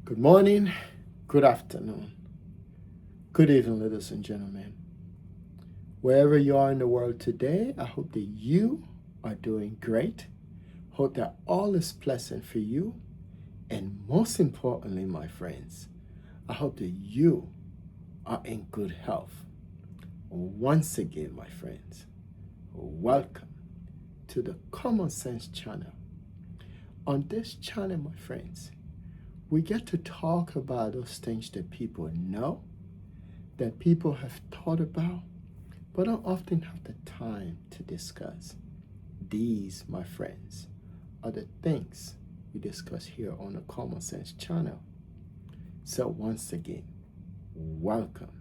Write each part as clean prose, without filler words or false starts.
Good morning, good afternoon, good evening, ladies and gentlemen. Wherever you are in the world today, I hope that you are doing great. Hope that all is pleasant for you. And most importantly, my friends, I hope that you are in good health. Once again, my friends, welcome to the Common Sense channel. On this channel, my friends, we get to talk about those things that people know, that people have thought about, but don't often have the time to discuss. These, my friends, are the things we discuss here on the Common Sense channel. So once again, welcome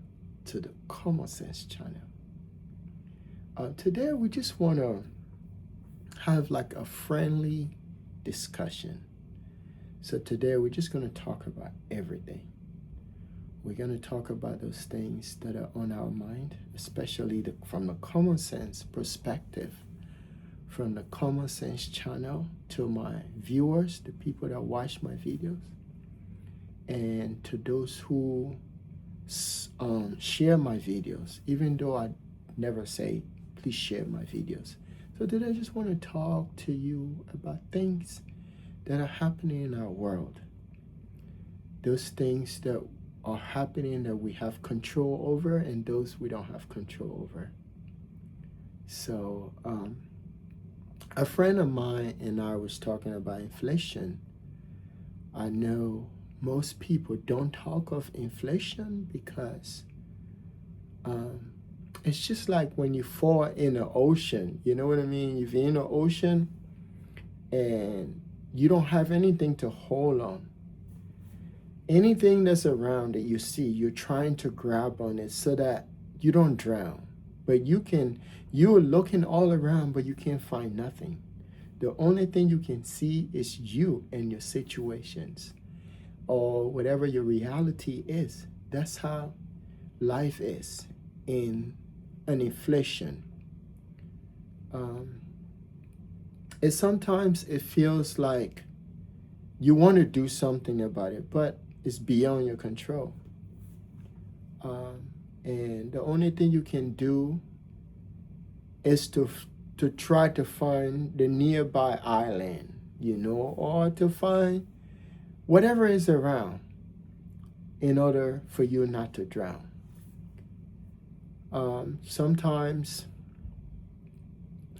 to the Common Sense channel. Today we just want to have like a friendly discussion. So today we're just going to talk about everything. We're going to talk about those things that are on our mind, especially from the common sense perspective, from the Common Sense channel to my viewers, the people that watch my videos, and to those who share my videos, even though I never say, please share my videos. So today I just want to talk to you about things that are happening in our world. Those things that are happening that we have control over and those we don't have control over. So a friend of mine and I was talking about inflation. I know most people don't talk of inflation because it's just like when you fall in the ocean. You know what I mean? If you're in the ocean and you don't have anything to hold on. Anything that's around that you see, you're trying to grab on it so that you don't drown. But you're looking all around, but you can't find nothing. The only thing you can see is you and your situations or whatever your reality is. That's how life is in an inflation. Sometimes it feels like you want to do something about it, but it's beyond your control. And the only thing you can do is to try to find the nearby island, or to find whatever is around in order for you not to drown. Sometimes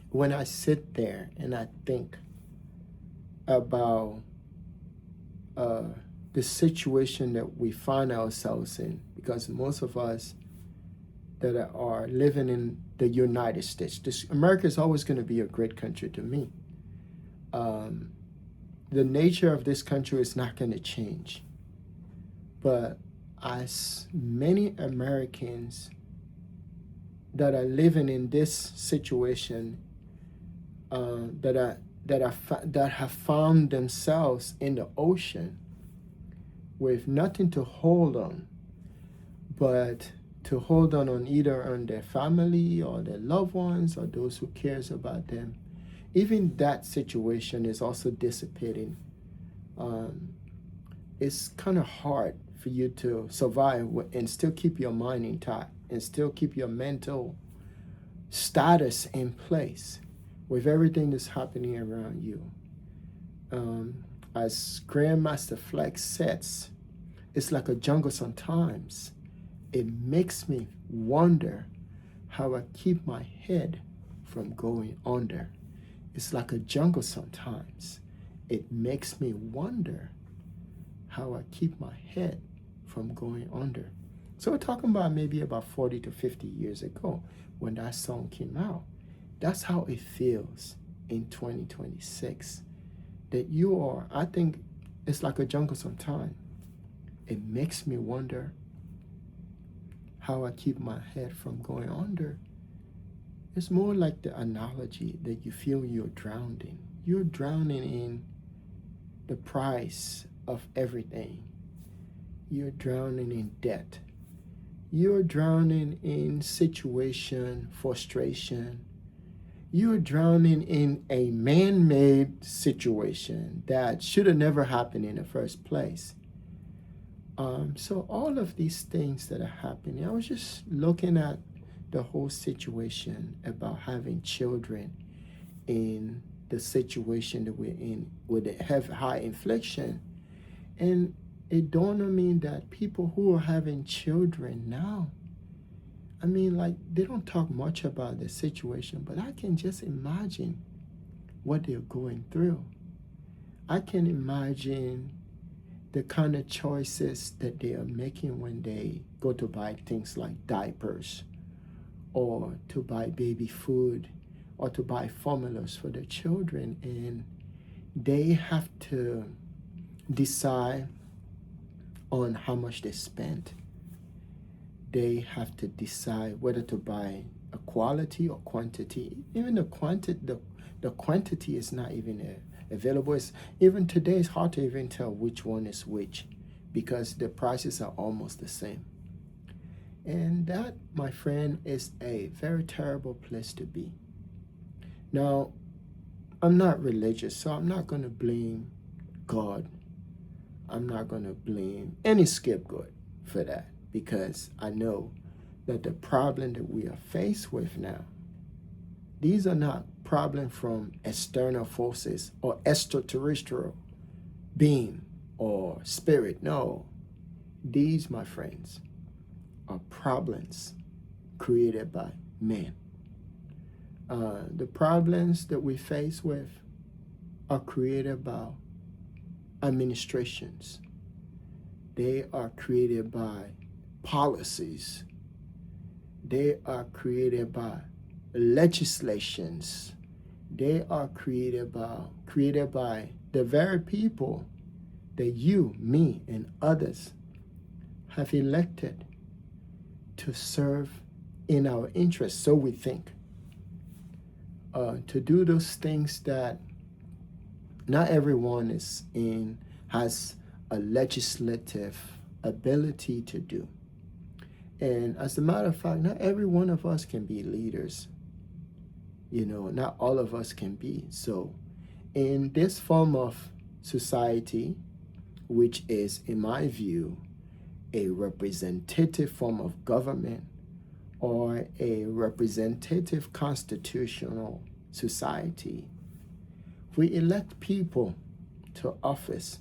when I sit there and I think about the situation that we find ourselves in, because most of us that are living in the United States, America is always going to be a great country to me. The nature of this country is not going to change. But as many Americans that are living in this situation, that have found themselves in the ocean with nothing to hold on, but to hold on either on their family or their loved ones or those who cares about them. Even that situation is also dissipating. It's kind of hard for you to survive and still keep your mind intact and still keep your mental status in place with everything that's happening around you. As Grandmaster Flex says, it's like a jungle sometimes. It makes me wonder how I keep my head from going under. It's like a jungle sometimes. It makes me wonder how I keep my head from going under. So we're talking about maybe about 40 to 50 years ago when that song came out. That's how it feels in 2026. That I think it's like a jungle sometimes. It makes me wonder how I keep my head from going under. It's more like the analogy that you feel you're drowning. You're drowning in the price of everything. You're drowning in debt. You're drowning in situation, frustration. You're drowning in a man-made situation that should have never happened in the first place. So all of these things that are happening, I was just looking at the whole situation about having children in the situation that we're in with it have high inflation. And it dawned on me that people who are having children now, I mean, like, they don't talk much about the situation, but I can just imagine what they're going through. I can imagine the kind of choices that they are making when they go to buy things like diapers or to buy baby food or to buy formulas for their children. And they have to decide on how much they spend. They have to decide whether to buy a quality or quantity. Even the quantity is not even available. Even today, it's hard to even tell which one is which because the prices are almost the same. And that, my friend, is a very terrible place to be. Now, I'm not religious, so I'm not going to blame God. I'm not going to blame any scapegoat for that because I know that the problem that we are faced with now, these are not problems from external forces or extraterrestrial being or spirit. No, these, my friends, are problems created by men. The problems that we face with are created by administrations. They are created by policies. They are created by legislations. They are created by the very people that you, me, and others have elected to serve in our interests, so we think. To do those things that not everyone has a legislative ability to do. And as a matter of fact, not every one of us can be leaders. Not all of us can be. So in this form of society, which is, in my view, a representative form of government or a representative constitutional society, we elect people to office.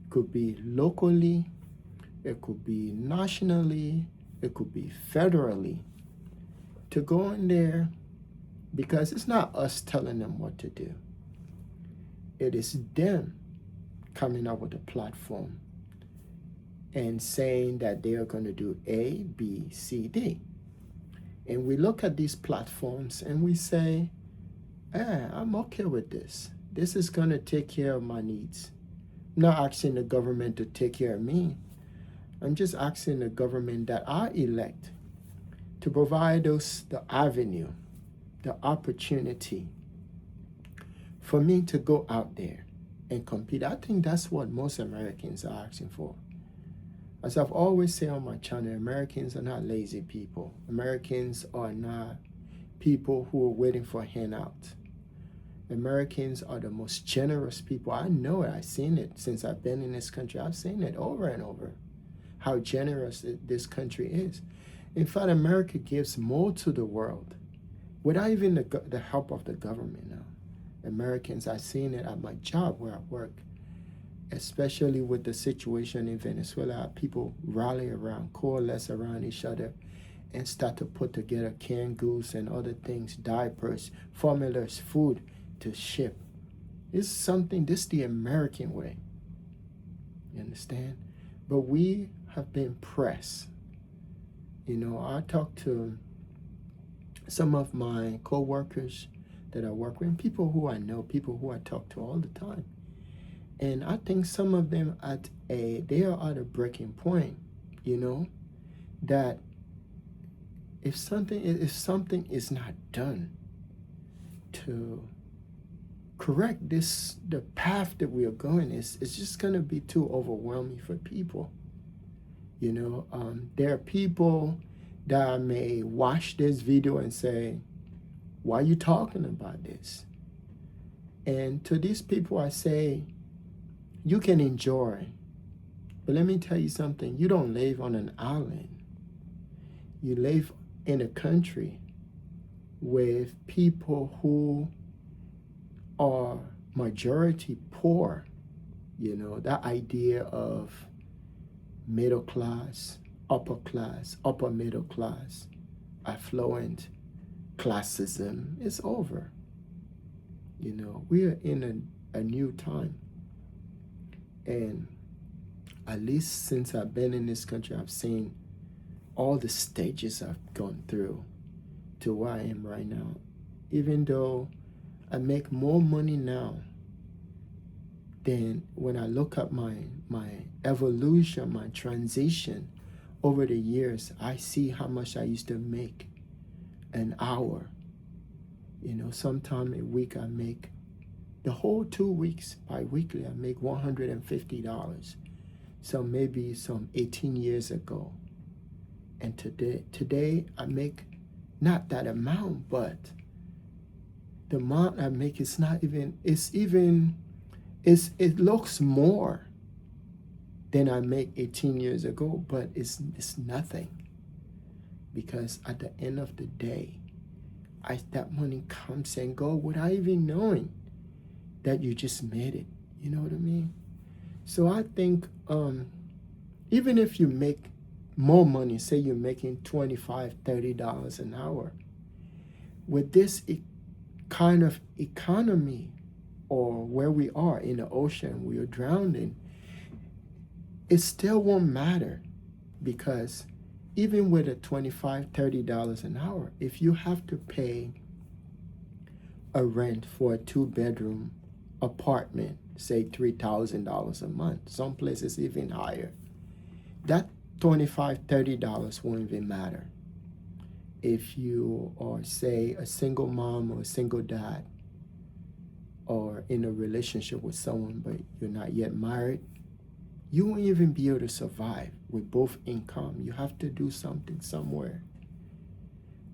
It could be locally, it could be nationally, it could be federally, to go in there because it's not us telling them what to do. It is them coming up with a platform and saying that they are going to do A, B, C, D. And we look at these platforms and we say, I'm okay with this. This is going to take care of my needs. I'm not asking the government to take care of me. I'm just asking the government that I elect to provide us the avenue, the opportunity for me to go out there and compete. I think that's what most Americans are asking for. As I've always said on my channel, Americans are not lazy people. Americans are not people who are waiting for a handout. Americans are the most generous people. I know it. I've seen it since I've been in this country. I've seen it over and over, how generous this country is. In fact, America gives more to the world without even the help of the government now. Americans, I've seen it at my job where I work, especially with the situation in Venezuela. People rally around, coalesce around each other, and start to put together canned goods and other things, diapers, formulas, food to ship. This is the American way. You understand? But we have been pressed. I talk to some of my co-workers that I work with, people who I know, people who I talk to all the time. And I think some of them they are at a breaking point, that if something is not done to correct the path that we are going, it's just going to be too overwhelming for people. There are people that may watch this video and say, why are you talking about this? And to these people I say, you can enjoy But let me tell you something. You don't live on an island. You live in a country with people who are majority poor. You know, that idea of middle class, upper middle class, affluent classism is over. You know, we are in a new time. And at least since I've been in this country, I've seen all the stages I've gone through to where I am right now. Even though I make more money now than when I look at my evolution, my transition over the years, I see how much I used to make an hour. You know, sometime a week I make, the whole 2 weeks, bi-weekly, I make $150. So maybe some 18 years ago. And today I make not that amount, but the amount I make is not even, it looks more than I make 18 years ago, but it's nothing. Because at the end of the day, that money comes and goes without even knowing that you just made it. You know what I mean? So I think even if you make more money, say you're making $25, $30 an hour, with this kind of economy, or where we are in the ocean, we are drowning, it still won't matter. Because even with a $25, $30 an hour, if you have to pay a rent for a 2-bedroom apartment, say $3,000 a month, some places even higher, that $25, $30 won't even matter. If you are, say, a single mom or a single dad, or in a relationship with someone but you're not yet married, you won't even be able to survive with both income. You have to do something somewhere.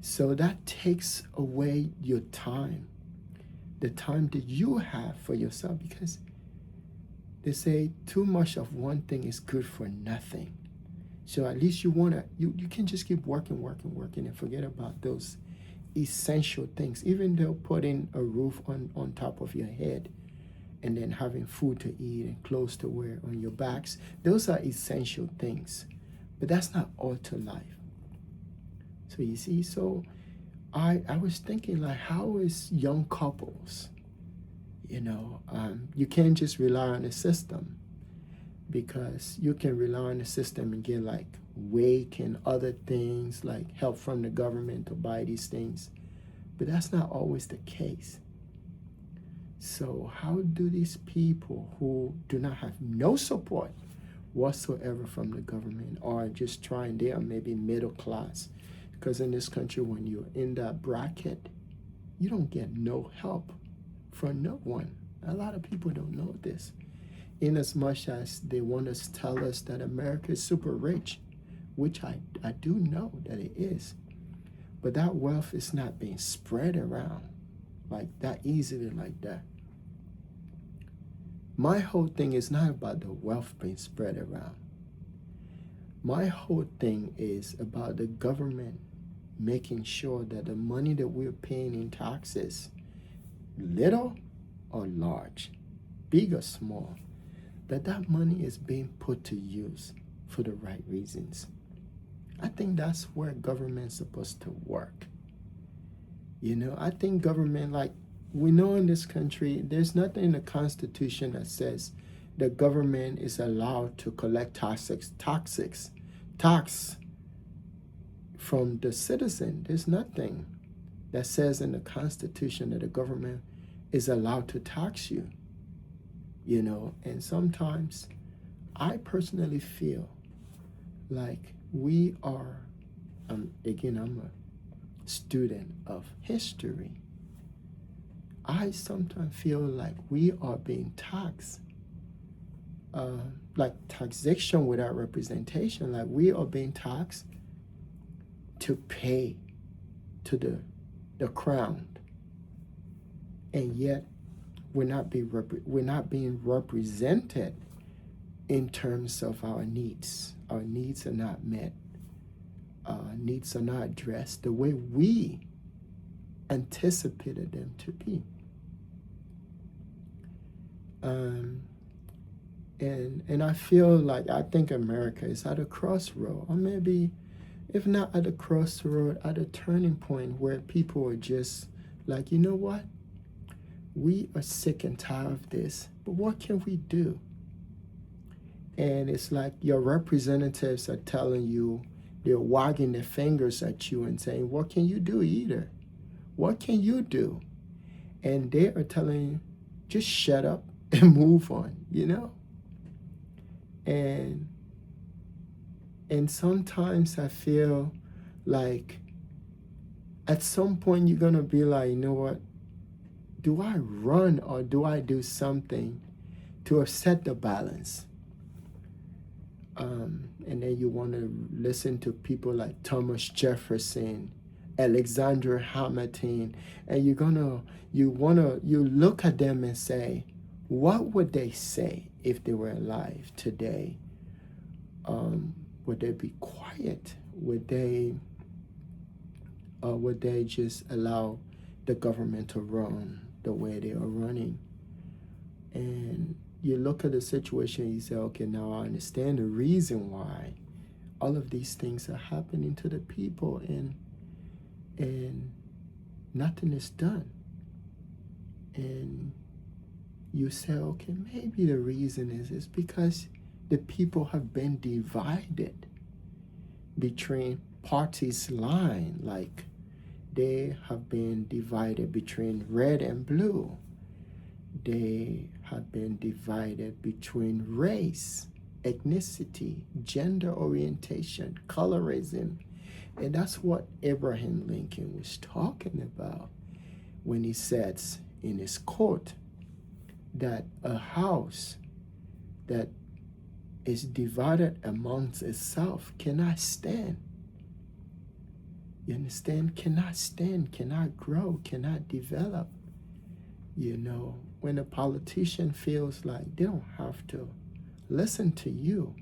So that takes away your time, the time that you have for yourself, because they say too much of one thing is good for nothing. So at least you can just keep working and forget about those essential things. Even though putting a roof on top of your head and then having food to eat and clothes to wear on your backs, those are essential things. But that's not all to life. So you see, so I was thinking, like, how is young couples, you can't just rely on the system, because you can rely on the system and get like WAC and other things, like help from the government to buy these things. But that's not always the case. So how do these people who do not have no support whatsoever from the government, or just trying, they are maybe middle class? Because in this country, when you're in that bracket, you don't get no help from no one. A lot of people don't know this. In as much as they want to tell us that America is super rich, which I do know that it is. But that wealth is not being spread around like that easily like that. My whole thing is not about the wealth being spread around. My whole thing is about the government making sure that the money that we're paying in taxes, little or large, big or small, that money is being put to use for the right reasons. I think that's where government's supposed to work. I think government, like we know in this country, there's nothing in the Constitution that says the government is allowed to collect tax from the citizen. There's nothing that says in the Constitution that the government is allowed to tax you. And sometimes I personally feel like we are, again, I'm a student of history. I sometimes feel like we are being taxed, like taxation without representation, like we are being taxed to pay to the crown, and yet we're not being represented in terms of our needs. Our needs are not met. Needs are not addressed the way we anticipated them to be. And I feel like I think America is at a crossroad, or maybe if not at a crossroad, at a turning point where people are just like, you know what? We are sick and tired of this, but what can we do? And it's like your representatives are telling you, they're wagging their fingers at you and saying, what can you do either? What can you do? And they are telling you, just shut up and move on, you know? And sometimes I feel like at some point you're gonna be like, you know what? Do I run or do I do something to upset the balance? And then you want to listen to people like Thomas Jefferson, Alexander Hamilton, and you look at them and say, what would they say if they were alive today? Would they be quiet? Would they just allow the government to run the way they are running? And you look at the situation and you say, okay, now I understand the reason why all of these things are happening to the people, and nothing is done. And you say, okay, maybe the reason is because the people have been divided between parties line, like they have been divided between red and blue. They have been divided between race, ethnicity, gender orientation, colorism. And that's what Abraham Lincoln was talking about when he says in his quote that a house that is divided amongst itself cannot stand. You understand? Cannot stand, cannot grow, cannot develop. You know, when a politician feels like they don't have to listen to you,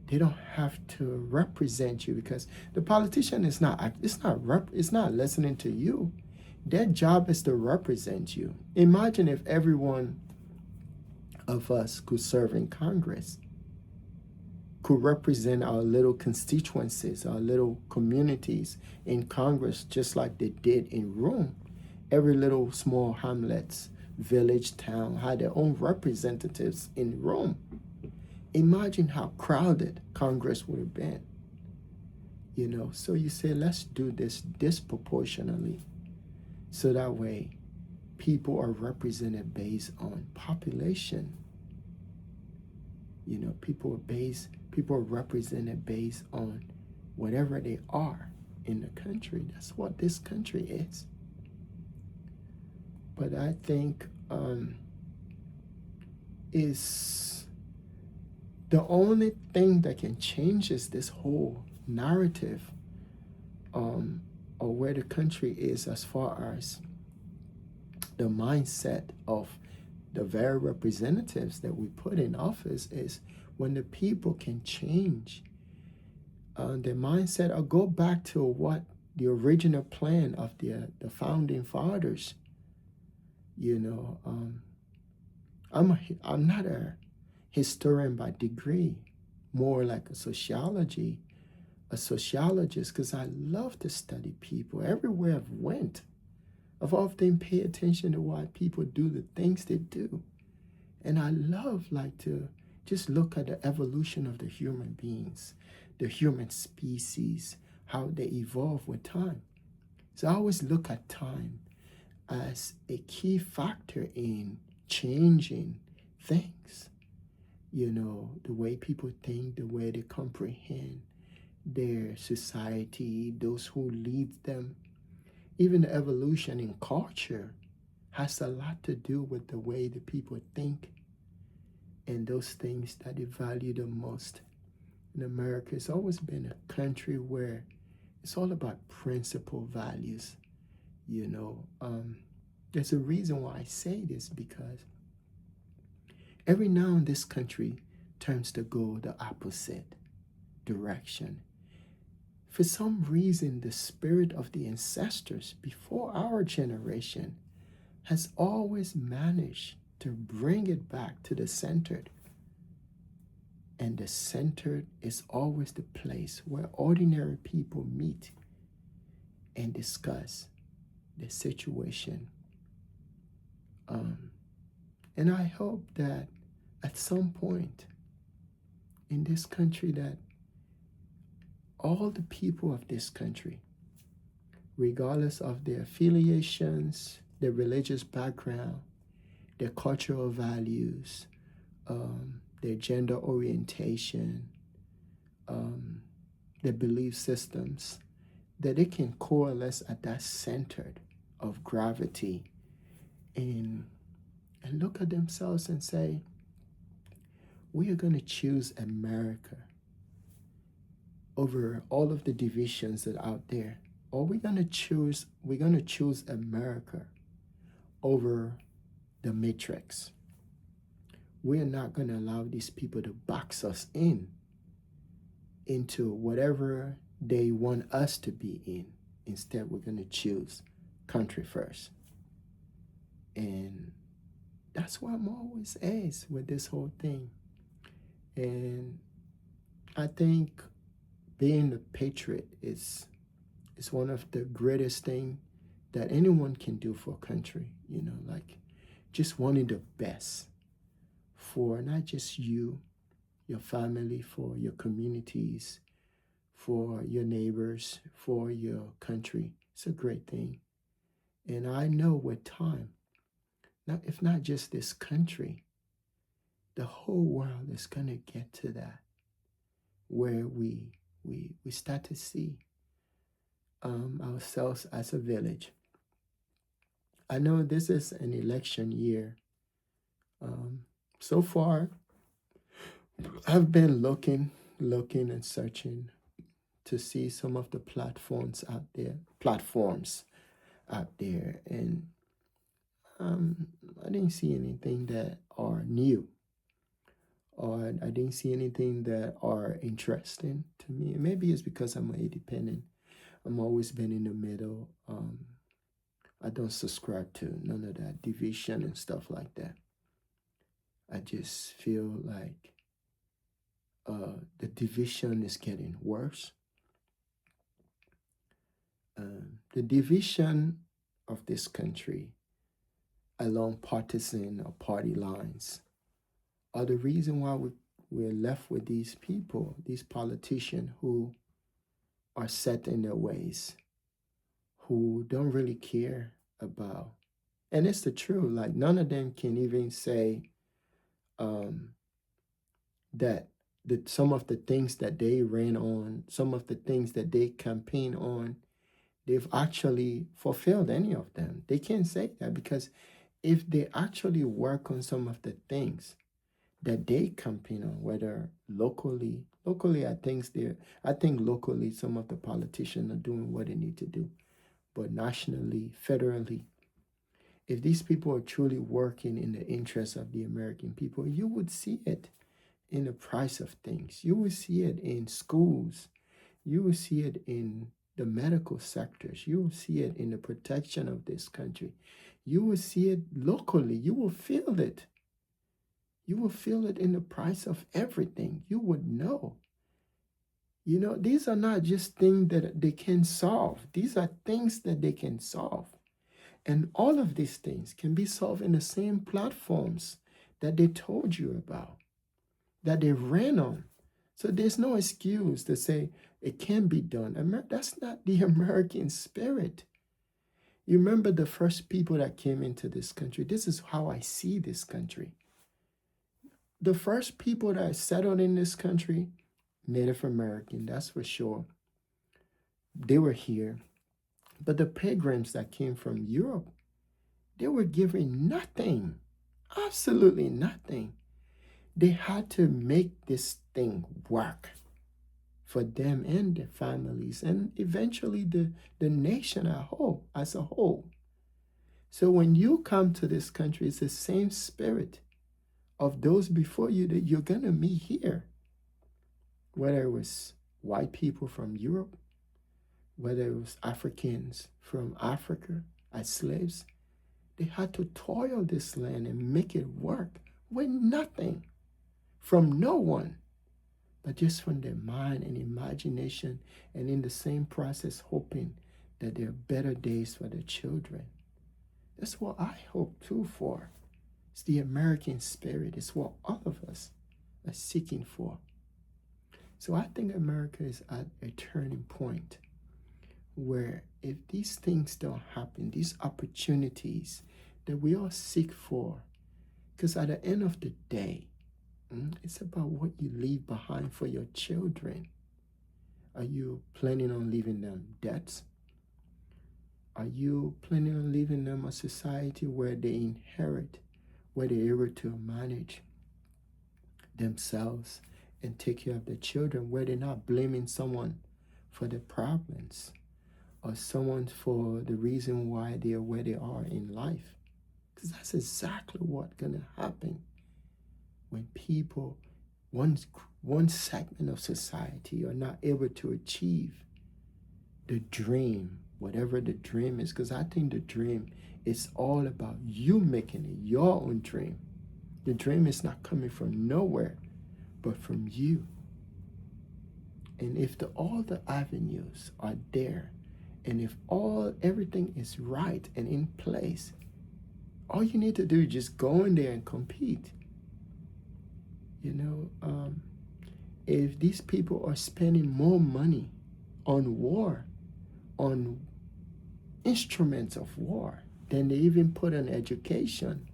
they don't have to represent you, because the politician is not listening to you. Their job is to represent you. Imagine if every one of us could serve in Congress, could represent our little constituencies, our little communities in Congress, just like they did in Rome. Every little small hamlets, village, town had their own representatives in Rome. Imagine how crowded Congress would have been. You know, so you say, let's do this disproportionately, so that way people are represented based on population. You know, people are represented based on whatever they are in the country. That's what this country is. But I think is the only thing that can change is this whole narrative or where the country is as far as the mindset of the very representatives that we put in office, is when the people can change their mindset or go back to what the original plan of the founding fathers. You know, I'm not a historian by degree, more like a sociologist, because I love to study people. Everywhere I've went, I've often paid attention to why people do the things they do. And I love like to just look at the evolution of the human beings, the human species, how they evolve with time. So I always look at time as a key factor in changing things. You know, the way people think, the way they comprehend their society, those who lead them. Even the evolution in culture has a lot to do with the way the people think and those things that they value the most. In America, it's always been a country where it's all about principle values. You know, there's a reason why I say this, because every now in this country turns to go the opposite direction. For some reason, the spirit of the ancestors before our generation has always managed to bring it back to the centered. And the centered is always the place where ordinary people meet and discuss the situation. And I hope that at some point in this country that all the people of this country, regardless of their affiliations, their religious background, their cultural values, their gender orientation, their belief systems, that they can coalesce at that center of gravity and look at themselves and say, we are going to choose America over all of the divisions that are out there. Or we're going to choose America over the matrix. We're not going to allow these people to box us into whatever they want us to be in. Instead, we're going to choose country first. And that's why I'm always asked with this whole thing. And I think being a patriot is one of the greatest things that anyone can do for a country. You know, like just wanting the best for not just you, your family, for your communities, for your neighbors, for your country. It's a great thing. And I know with time, if not just this country, the whole world is going to get to that where we start to see ourselves as a village. I know this is an election year. So far, I've been looking and searching to see some of the platforms out there, and I didn't see anything that are new, or I didn't see anything that are interesting to me. Maybe it's because I'm independent. I'm always been in the middle. I don't subscribe to none of that division and stuff like that. I just feel like the division is getting worse. The division of this country along partisan or party lines are the reason why we're left with these people, these politicians who are set in their ways, who don't really care about. And it's the truth. Like none of them can even say that some of the things that they ran on, some of the things that they campaign on, they've actually fulfilled any of them. They can't say that because if they actually work on some of the things that they campaign on, whether locally, I think locally some of the politicians are doing what they need to do, but nationally, federally, if these people are truly working in the interests of the American people, you would see it in the price of things. You will see it in schools. You will see it in the medical sectors. You will see it in the protection of this country. You will see it locally. You will feel it. You will feel it in the price of everything. You would know. You know, these are not just things that they can solve. These are things that they can solve. And all of these things can be solved in the same platforms that they told you about, that they ran on. So there's no excuse to say it can't be done. That's not the American spirit. You remember the first people that came into this country. This is how I see this country. The first people that settled in this country, Native American, that's for sure. They were here. But the pilgrims that came from Europe, they were given nothing, absolutely nothing. They had to make this thing work for them and their families and eventually the nation as a whole. So when you come to this country, it's the same spirit of those before you that you're going to meet here, whether it was white people from Europe, whether it was Africans from Africa as slaves. They had to toil this land and make it work with nothing from no one, but just from their mind and imagination, and in the same process hoping that there are better days for their children. That's what I hope too for. It's the American spirit. It's what all of us are seeking for. So I think America is at a turning point where if these things don't happen, these opportunities that we all seek for, because at the end of the day, it's about what you leave behind for your children. Are you planning on leaving them debts? Are you planning on leaving them a society where they inherit, where they're able to manage themselves and take care of their children, where they're not blaming someone for their problems or someone for the reason why they are where they are in life? Because that's exactly what's going to happen when people, one segment of society, are not able to achieve the dream, whatever the dream is. Because I think the dream is all about you making it your own dream. The dream is not coming from nowhere, but from you. And if all the avenues are there, and if everything is right and in place, all you need to do is just go in there and compete. If these people are spending more money on war, on instruments of war, than they even put on education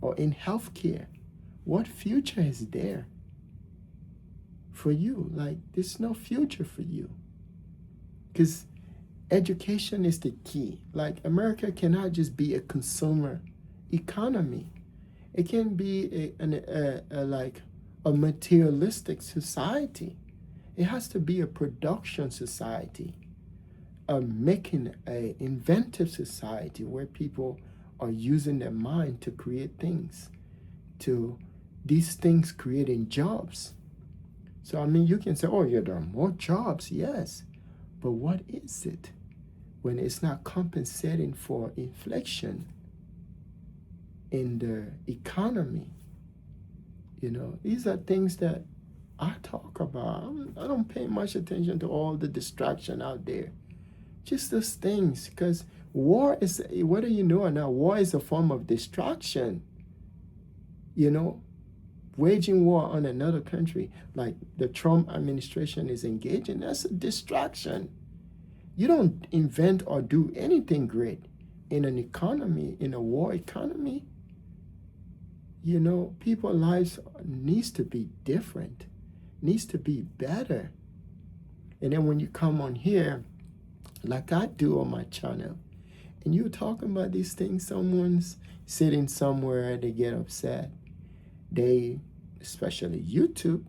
or in healthcare, what future is there for you? Like, there's no future for you. Because education is the key. Like, America cannot just be a consumer economy. It can be a materialistic society. It has to be a production society, making an inventive society where people are using their mind to create things, to these things creating jobs. So, I mean, you can say, oh, yeah, there are more jobs, yes. But what is it when it's not compensating for inflation in the economy? These are things that I talk about. I don't pay much attention to all the distraction out there. Just those things, because war is, whether you know or not, war is a form of distraction. Waging war on another country, like the Trump administration is engaging, that's a distraction. You don't invent or do anything great in an economy, in a war economy. People's lives needs to be different, needs to be better. And then when you come on here, like I do on my channel, and you're talking about these things, someone's sitting somewhere, they get upset. They, especially YouTube,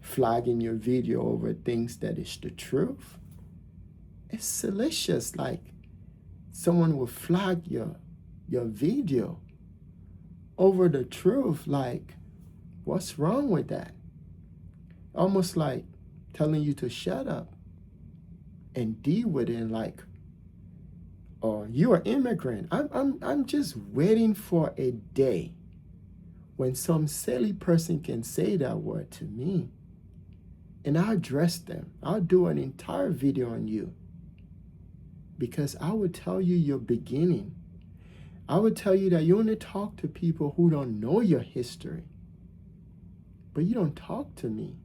flagging your video over things that is the truth. It's salacious. Like, someone will flag your video over the truth. Like, what's wrong with that? Almost like telling you to shut up and deal with it. And like, oh, you're an immigrant. I'm just waiting for a day when some silly person can say that word to me, and I'll address them. I'll do an entire video on you, because I would tell you your beginning. I would tell you that you only talk to people who don't know your history, but you don't talk to me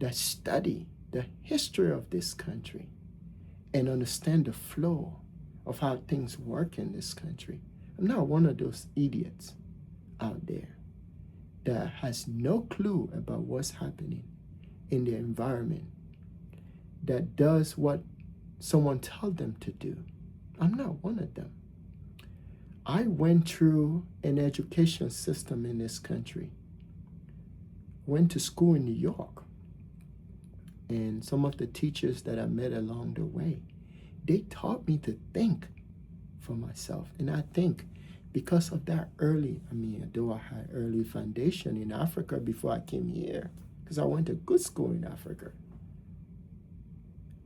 that study the history of this country and understand the flow of how things work in this country. I'm not one of those idiots out there that has no clue about what's happening in the environment, that does what someone tells them to do. I'm not one of them. I went through an education system in this country, went to school in New York, and some of the teachers that I met along the way, they taught me to think for myself. And I think because of that though I had early foundation in Africa before I came here, because I went to good school in Africa.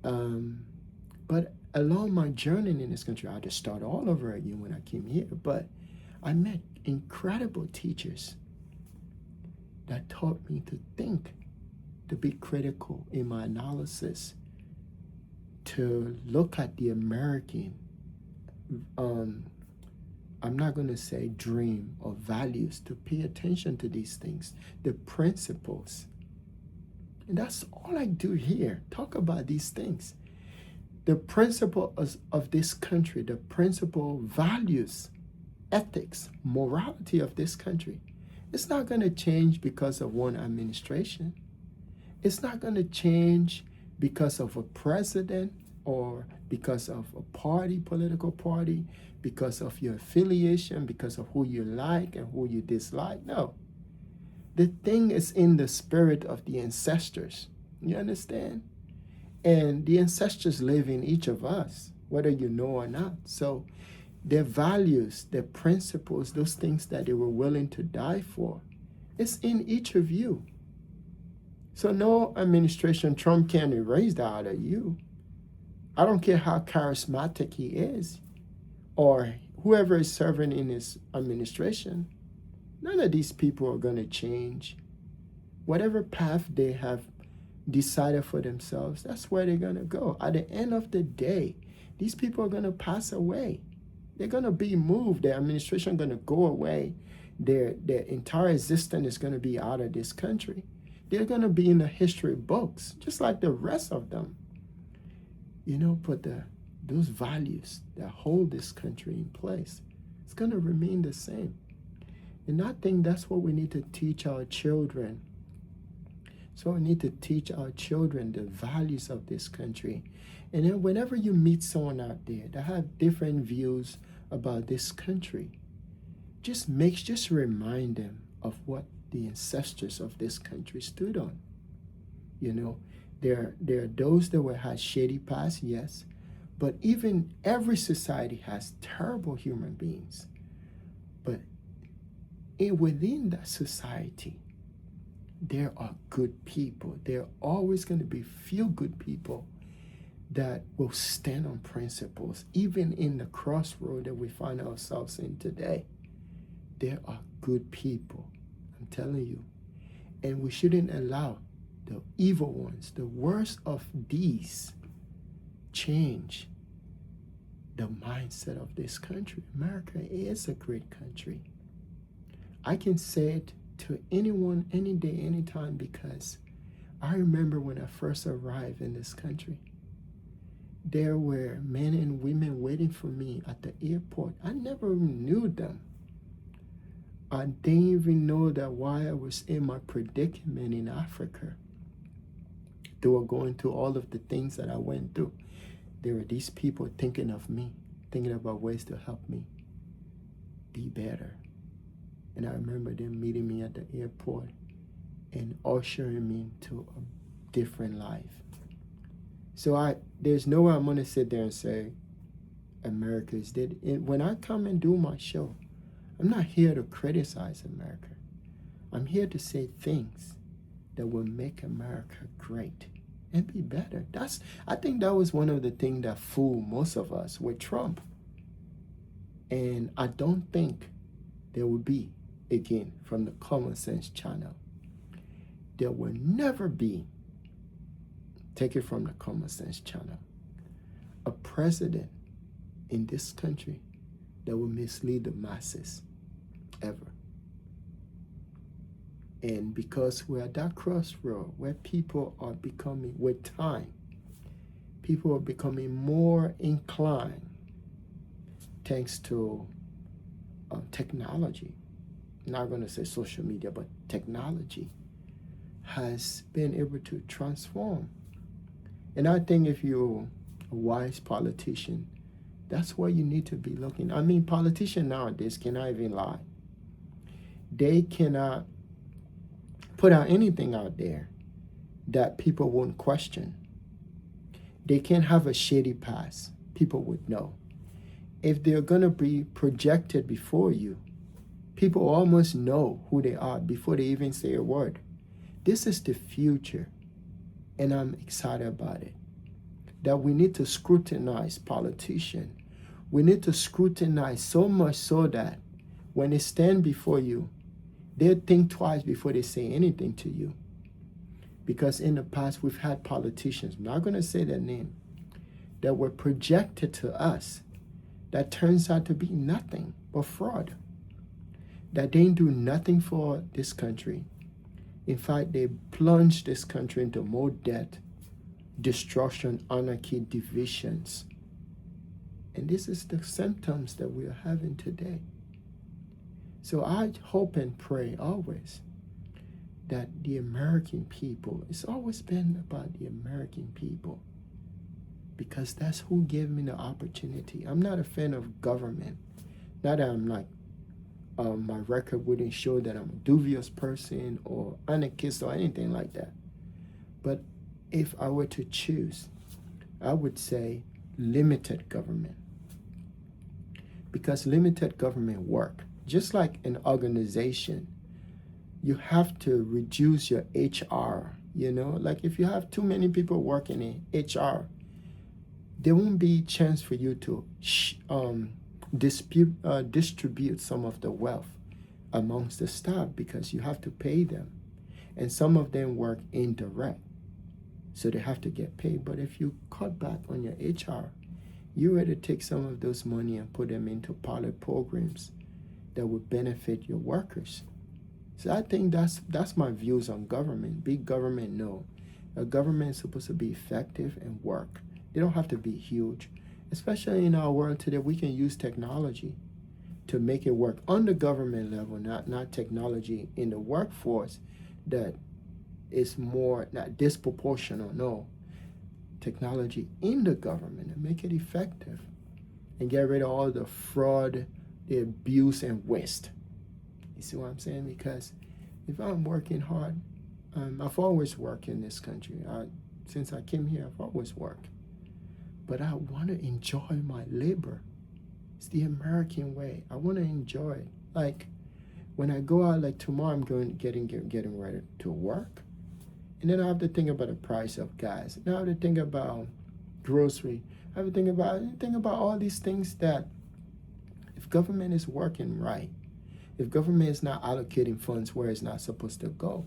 But along my journey in this country, I had to start all over again when I came here. But I met incredible teachers that taught me to think, to be critical in my analysis, to look at the American, I'm not going to say dream or values, to pay attention to these things, the principles. And that's all I do here, talk about these things. The principles of this country, the principle, values, ethics, morality of this country. It's not going to change because of one administration. It's not going to change because of a president or because of a party, political party, because of your affiliation, because of who you like and who you dislike. No. The thing is in the spirit of the ancestors. You understand? And the ancestors live in each of us, whether you know or not. So their values, their principles, those things that they were willing to die for, it's in each of you. So no administration, Trump can't erase that out of you. I don't care how charismatic he is or whoever is serving in his administration. None of these people are going to change. Whatever path they have decided for themselves, that's where they're going to go. At the end of the day, these people are going to pass away. They're going to be moved. Their administration is going to go away. Their entire existence is going to be out of this country. They're going to be in the history books, just like the rest of them. But those values that hold this country in place, it's going to remain the same. And I think that's what we need to teach our children. So we need to teach our children the values of this country. And then whenever you meet someone out there that have different views about this country, just remind them of what the ancestors of this country stood on. There are those that had shady past, yes, but even every society has terrible human beings. But within that society, there are good people. There are always going to be few good people that will stand on principles. Even in the crossroad that we find ourselves in today, there are good people. I'm telling you. And we shouldn't allow the evil ones, the worst of these, change the mindset of this country. America is a great country. I can say it to anyone, any day, anytime, because I remember when I first arrived in this country, there were men and women waiting for me at the airport. I never knew them. I didn't even know that while I was in my predicament in Africa, they were going through all of the things that I went through. There were these people thinking of me, thinking about ways to help me be better. And I remember them meeting me at the airport and ushering me into a different life. So there's no way I'm going to sit there and say, America is dead. When I come and do my show, I'm not here to criticize America. I'm here to say things that will make America great and be better. I think that was one of the things that fooled most of us with Trump. And I don't think there will be, again, from the Common Sense channel, there will never be, take it from the Common Sense channel, a president in this country that will mislead the masses, ever. And because we're at that crossroad where people are becoming, with time, people are becoming more inclined, thanks to technology. I'm not going to say social media, but technology has been able to transform. And I think if you're a wise politician, that's where you need to be looking. I mean, politicians nowadays cannot even lie. They cannot put out anything out there that people won't question. They can't have a shady past. People would know. if they're going to be projected before you, people almost know who they are before they even say a word. This is the future, and I'm excited about it. That we need to scrutinize politicians. We need to scrutinize so much so that when they stand before you, they think twice before they say anything to you. Because in the past, we've had politicians, I'm not going to say their name, that were projected to us that turns out to be nothing but fraud. That they didn't do nothing for this country. In fact, they plunged this country into more debt, destruction, anarchy, divisions. And this is the symptoms that we are having today. So I hope and pray always that the American people, it's always been about the American people, because that's who gave me the opportunity. I'm not a fan of government. Not that I'm like, my record wouldn't show that I'm a dubious person or anarchist or anything like that. But if I were to choose, I would say limited government. Because limited government work. Just like an organization, you have to reduce your HR, Like if you have too many people working in HR, there won't be chance for you to distribute some of the wealth amongst the staff, because you have to pay them. And some of them work indirect, so they have to get paid. But if you cut back on your HR, you were to take some of those money and put them into pilot programs that would benefit your workers. So I think that's my views on government. Big government, no. A government is supposed to be effective and work. They don't have to be huge. Especially in our world today, we can use technology to make it work on the government level, not technology in the workforce that is more, not disproportional, no. Technology in the government and make it effective and get rid of all the fraud, the abuse, and waste. You see what I'm saying? Because if I'm working hard, I've always worked in this country. Since I came here, I've always worked. But I want to enjoy my labor. It's the American way. I want to enjoy it. Like when I go out, like tomorrow, I'm getting ready to work, and then I have to think about the price of gas. Now I have to think about grocery. I have to think about all these things that, if government is working right, if government is not allocating funds where it's not supposed to go,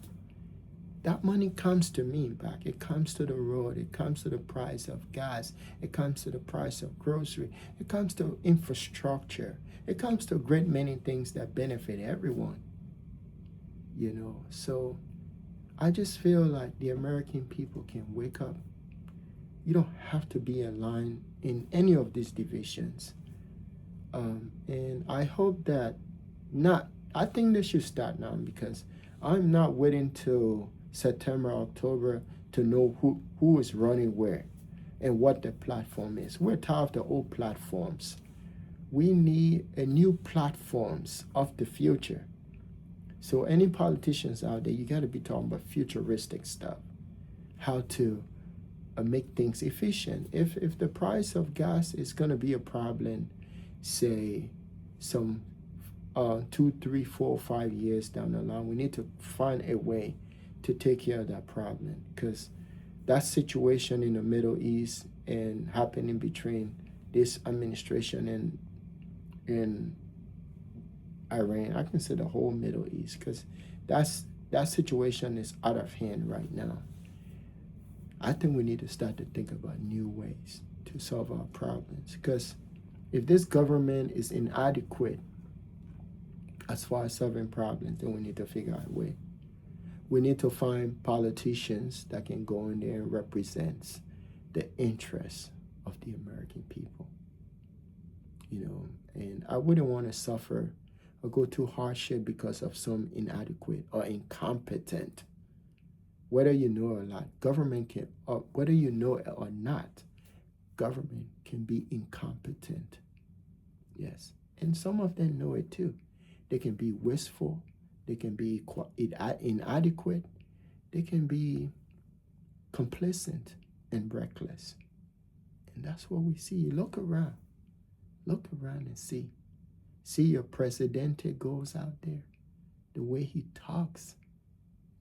that money comes to me back. It comes to the road. It comes to the price of gas. It comes to the price of grocery. It comes to infrastructure. It comes to a great many things that benefit everyone. So I just feel like the American people can wake up. You don't have to be aligned in any of these divisions. And I hope that I think they should start now, because I'm not waiting till September, October to know who is running where and what the platform is. We're tired of the old platforms. We need a new platforms of the future. So any politicians out there, you got to be talking about futuristic stuff, how to make things efficient. If the price of gas is going to be a problem, say some 2, 3, 4, 5 years down the line, we need to find a way to take care of that problem, because that situation in the Middle East and happening between this administration and Iran, I can say the whole Middle East, because that situation is out of hand right now. I think we need to start to think about new ways to solve our problems, because if this government is inadequate as far as solving problems, then we need to figure out a way. We need to find politicians that can go in there and represent the interests of the American people. And I wouldn't want to suffer or go through hardship because of some inadequate or incompetent. Whether you know or not, whether you know it or not, government can be incompetent. Yes. And some of them know it too. They can be wasteful. They can be inadequate. They can be complacent and reckless. And that's what we see. Look around. Look around and see. See your presidente goes out there. The way he talks.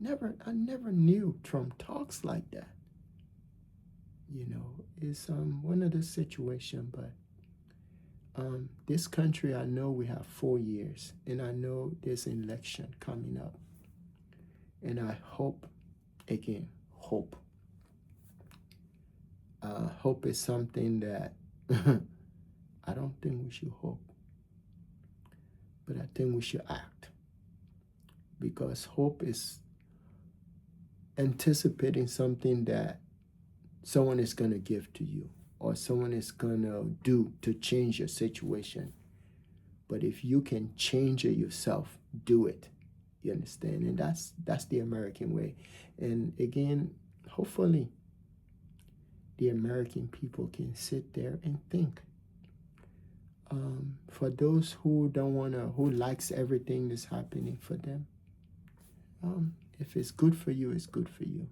I never knew Trump talks like that. You know, it's one of the situation, but this country, I know we have 4 years, and I know there's an election coming up, and I hope, again, hope. Hope is something that I don't think we should hope, but I think we should act, because hope is anticipating something that someone is going to give to you or someone is going to do to change your situation. But if you can change it yourself, do it. You understand? And that's the American way. And again, hopefully the American people can sit there and think. For those who don't wanna, who likes everything that's happening for them, if it's good for you, it's good for you.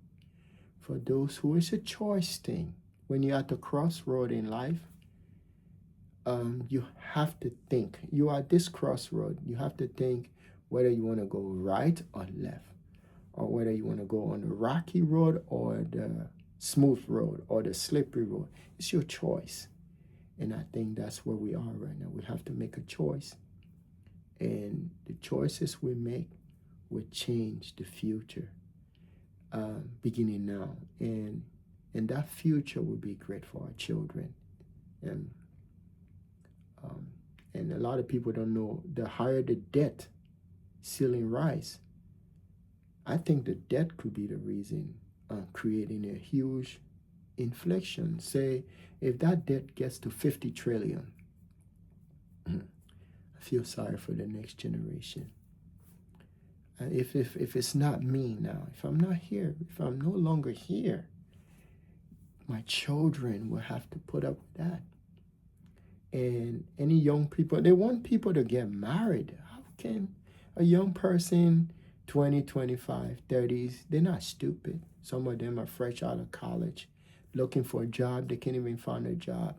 For those who, it's a choice thing. When you're at the crossroad in life, you have to think. You are at this crossroad. You have to think whether you want to go right or left, or whether you want to go on the rocky road or the smooth road or the slippery road. It's your choice. And I think that's where we are right now. We have to make a choice. And the choices we make will change the future, beginning now. And that future will be great for our children. And um, and a lot of people don't know, the higher the debt ceiling rise, I think the debt could be the reason creating a huge inflation. Say, if that debt gets to 50 trillion, I feel sorry for the next generation. If it's not me now, if I'm not here, if I'm no longer here, my children will have to put up with that. And any young people, they want people to get married. How can a young person, 20, 25, 30s, they're not stupid. Some of them are fresh out of college, looking for a job. They can't even find a job.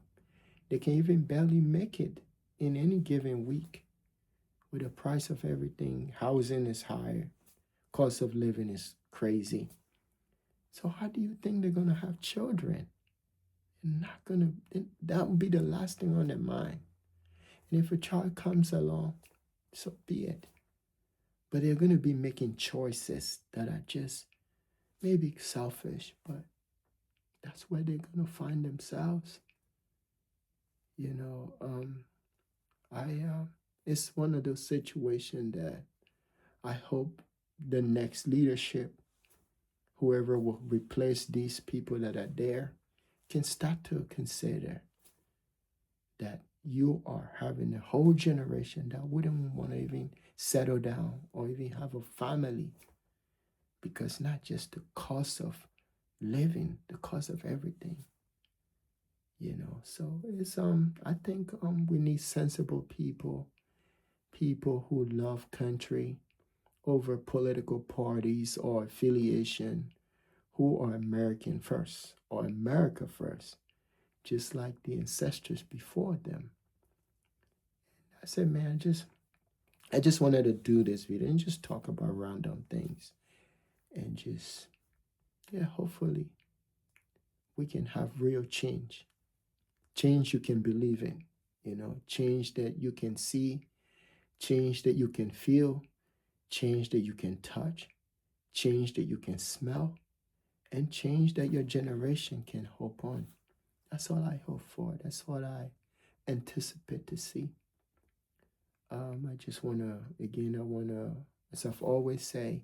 They can even barely make it in any given week. With the price of everything, housing is higher, cost of living is crazy. So how do you think they're gonna have children? They're not gonna. That will be the last thing on their mind. And if a child comes along, so be it. But they're gonna be making choices that are just maybe selfish, but that's where they're gonna find themselves. You know, it's one of those situations that I hope the next leadership, whoever will replace these people that are there, can start to consider that you are having a whole generation that wouldn't want to even settle down or even have a family, because not just the cost of living, the cost of everything. So it's I think we need sensible people, people who love country over political parties or affiliation, who are American first or America first, just like the ancestors before them. I said, man, I just wanted to do this video and just talk about random things, and just, yeah, hopefully we can have real change. Change you can believe in, change that you can see, change that you can feel, change that you can touch, change that you can smell, and change that your generation can hope on. That's all I hope for. That's what I anticipate to see. I just want to, again, as I've always say,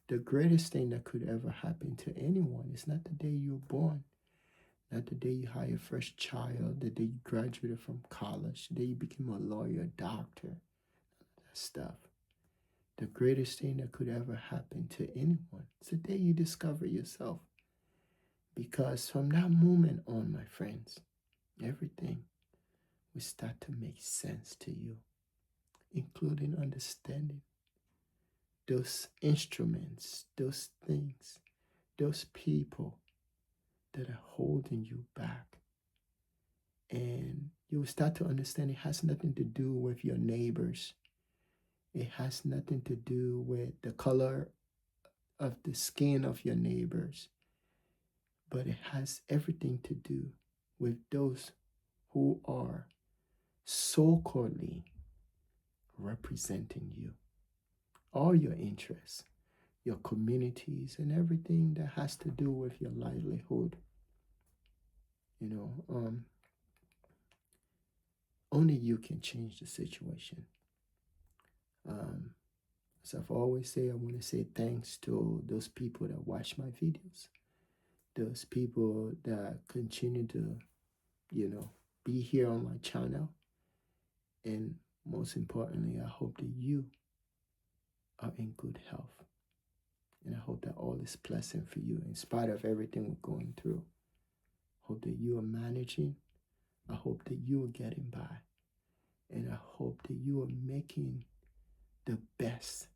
the greatest thing that could ever happen to anyone is not the day you're born, not the day you hire your first child, the day you graduated from college, the day you became a lawyer, a doctor, that stuff. The greatest thing that could ever happen to anyone is the day you discover yourself. Because from that moment on, my friends, everything will start to make sense to you, including understanding those instruments, those things, those people that are holding you back. And You will start to understand it has nothing to do with your neighbors. It has nothing to do with the color of the skin of your neighbors, but it has everything to do with those who are so-called representing you, all your interests, your communities, and everything that has to do with your livelihood. You know, only you can change the situation. Um, as I've always said, I want to say thanks to those people that watch my videos, those people that continue to, be here on my channel. And most importantly, I hope that you are in good health. And I hope that all is pleasant for you in spite of everything we're going through. Hope that you are managing. I hope that you are getting by. And I hope that you are making the best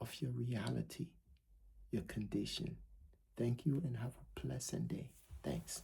of your reality, your condition. Thank you and have a pleasant day. Thanks.